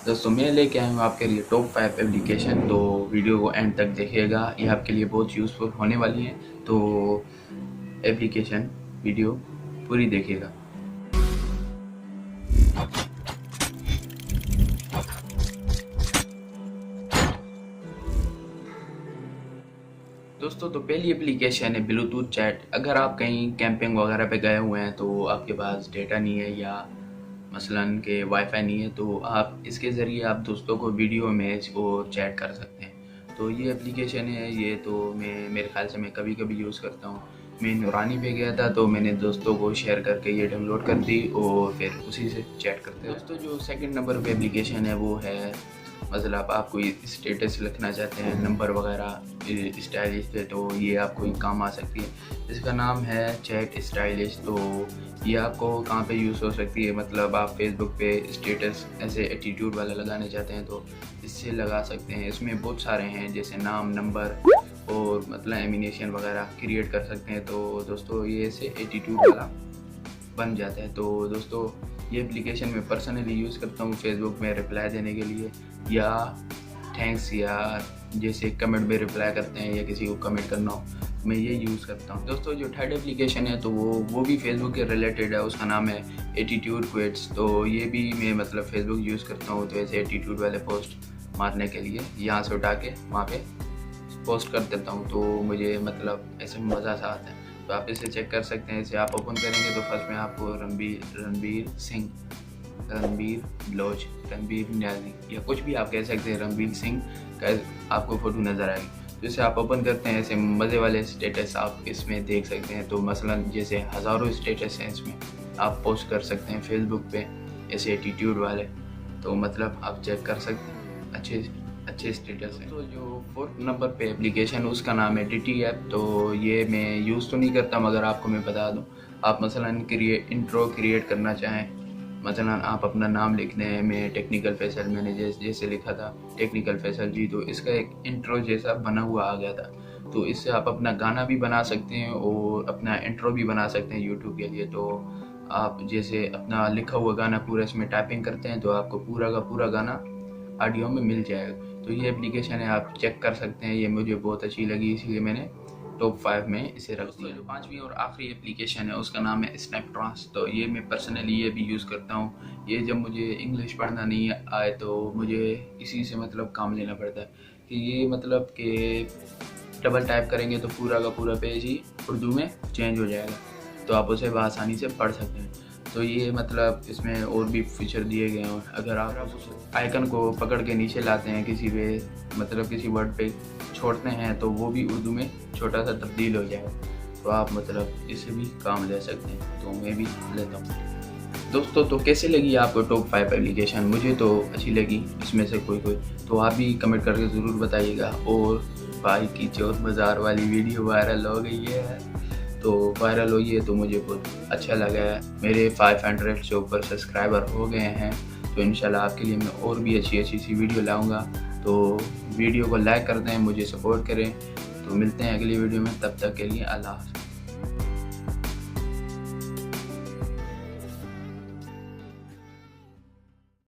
दोस्तों मैं लेके आया हूँ आपके लिए टॉप 5 एप्लीकेशन। तो वीडियो को एंड तक देखिएगा, ये आपके लिए बहुत यूज़फुल होने वाली है। तो एप्लीकेशन वीडियो पूरी देखिएगा। दोस्तों तो पहली एप्लीकेशन है ब्लूटूथ चैट। अगर आप कहीं कैंपिंग वगैरह पे गए हुए हैं तो आपके पास डेटा नहीं है या मसलन के वाईफाई नहीं है, तो आप इसके ज़रिए आप दोस्तों को वीडियो मैच और चैट कर सकते हैं। तो ये एप्लीकेशन है, ये तो मेरे ख्याल से मैं कभी कभी यूज़ करता हूँ। मैं नूरानी पे गया था तो मैंने दोस्तों को शेयर करके ये डाउनलोड कर दी और फिर उसी से चैट करते हैं। दोस्तों जो सेकंड नंबर पे एप्लीकेशन है वो है, मतलब आप कोई स्टेटस लिखना चाहते हैं नंबर वगैरह स्टाइलिश पे, तो ये आपको ही काम आ सकती है। इसका नाम है चैट स्टाइलिश। तो ये आपको कहाँ पे यूज़ हो सकती है, मतलब आप फेसबुक पे स्टेटस ऐसे एटीट्यूड वाला लगाने चाहते हैं तो इससे लगा सकते हैं। इसमें बहुत सारे हैं, जैसे नाम, नंबर और मतलब एमिनेशन वगैरह क्रिएट कर सकते हैं। तो दोस्तों ये ऐसे एटीट्यूड वाला बन जाता है। तो दोस्तों ये एप्लीकेशन मैं पर्सनली यूज़ करता हूँ फेसबुक में रिप्लाई देने के लिए, या थैंक्स या जैसे कमेंट में रिप्लाई करते हैं या किसी को कमेंट करना हो, मैं ये यूज़ करता हूँ। दोस्तों जो थर्ड एप्लीकेशन है तो वो भी फेसबुक के रिलेटेड है, उसका नाम है एटीट्यूड क्विट्स। तो ये भी मैं मतलब फेसबुक यूज़ करता हूँ, तो ऐसे एटीट्यूड वाले पोस्ट मारने के लिए यहाँ से उठा के वहाँ पे पोस्ट कर देता हूँ। तो मुझे मतलब ऐसे मज़ा सा आता है। तो आप इसे चेक कर सकते हैं। इसे आप ओपन करेंगे तो फर्स्ट में आपको रणबीर सिंह, रणबीर ब्लोच, रणबीर न्याजी या कुछ भी आप कह सकते हैं, रणबीर सिंह का आपको फ़ोटो नज़र आएगी। तो इसे आप ओपन करते हैं, ऐसे मज़े वाले स्टेटस आप इसमें देख सकते हैं। तो मसलन जैसे हज़ारों स्टेटस हैं, इसमें आप पोस्ट कर सकते हैं फेसबुक पे ऐसे एटीट्यूड वाले। तो मतलब आप चेक कर सकते हैं, अच्छे स्टेटस हैं। तो जो फोर्थ नंबर पे एप्लीकेशन उसका नाम है डिटी ऐप। तो ये मैं यूज़ तो नहीं करता, मगर आपको मैं बता दूं, आप मसलन इंट्रो क्रिएट करना चाहें, मसलन आप अपना नाम लिखते हैं, मैं टेक्निकल फैसल, मैंने जैसे लिखा था टेक्निकल फैसल जी, तो इसका एक इंट्रो जैसा बना हुआ आ गया था। तो इससे आप अपना गाना भी बना सकते हैं और अपना इंट्रो भी बना सकते हैं यूट्यूब के लिए। तो आप जैसे अपना लिखा हुआ गाना पूरा इसमें टाइपिंग करते हैं तो आपको पूरा का पूरा गाना ऑडियो में मिल जाएगा। तो ये एप्लीकेशन है, आप चेक कर सकते हैं। ये मुझे बहुत अच्छी लगी, इसलिए मैंने टॉप 5 में इसे रख दिया। जो पांचवी और आखिरी एप्लीकेशन है उसका नाम है स्नैपट्रांस। तो ये मैं पर्सनली ये भी यूज़ करता हूँ। ये जब मुझे इंग्लिश पढ़ना नहीं आए तो मुझे इसी से मतलब काम लेना पड़ता है कि ये मतलब कि डबल टाइप करेंगे तो पूरा का पूरा पेज ही उर्दू में चेंज हो जाएगा, तो आप उसे आसानी से पढ़ सकते हैं। तो ये मतलब इसमें और भी फीचर दिए गए हैं। अगर आप उस आइकन को पकड़ के नीचे लाते हैं किसी पे, मतलब किसी वर्ड पे छोड़ते हैं, तो वो भी उर्दू में छोटा सा तब्दील हो जाएगा। तो आप मतलब इससे भी काम ले सकते हैं। तो मैं भी लेता हूँ। दोस्तों तो कैसे लगी आपको टॉप 5 एप्लीकेशन? मुझे तो अच्छी लगी इसमें से कोई तो आप भी कमेंट करके ज़रूर बताइएगा। और भाई की चौथ बाज़ार वाली वीडियो वायरल हो गई है, तो वायरल हुई है तो मुझे बहुत अच्छा लगा है। मेरे 500 से ऊपर सब्सक्राइबर हो गए हैं। तो इंशाल्लाह आपके लिए मैं और भी अच्छी सी वीडियो लाऊंगा। तो वीडियो को लाइक कर दें, मुझे सपोर्ट करें। तो मिलते हैं अगली वीडियो में, तब तक के लिए अल्लाह हाफ़िज़।